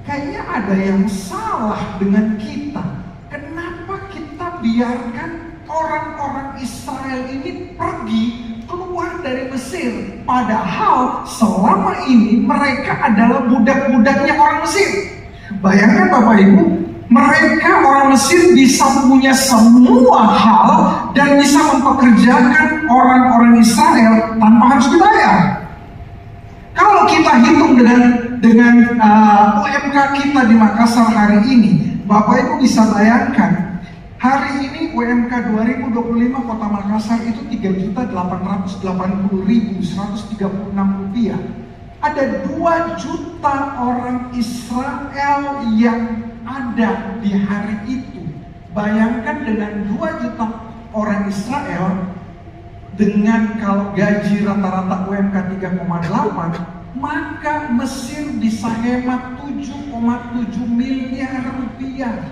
kayaknya ada yang salah dengan kita. Kenapa kita biarkan orang-orang Israel ini pergi keluar dari Mesir? Padahal selama ini mereka adalah budak-budaknya orang Mesir. Bayangkan Bapak Ibu, mereka orang Mesir bisa punya semua hal dan bisa mempekerjakan orang-orang Israel tanpa harus dibayar. Kalau kita hitung dengan UMK kita di Makassar hari ini, Bapak Ibu bisa bayangkan, hari ini UMK 2025 Kota Makassar itu 3.880.136 rupiah. Ada 2 juta orang Israel yang ada di hari itu. Bayangkan dengan 2 juta orang Israel, dengan kalau gaji rata-rata UMK 3,8, maka Mesir bisa hemat 7,7 miliar rupiah.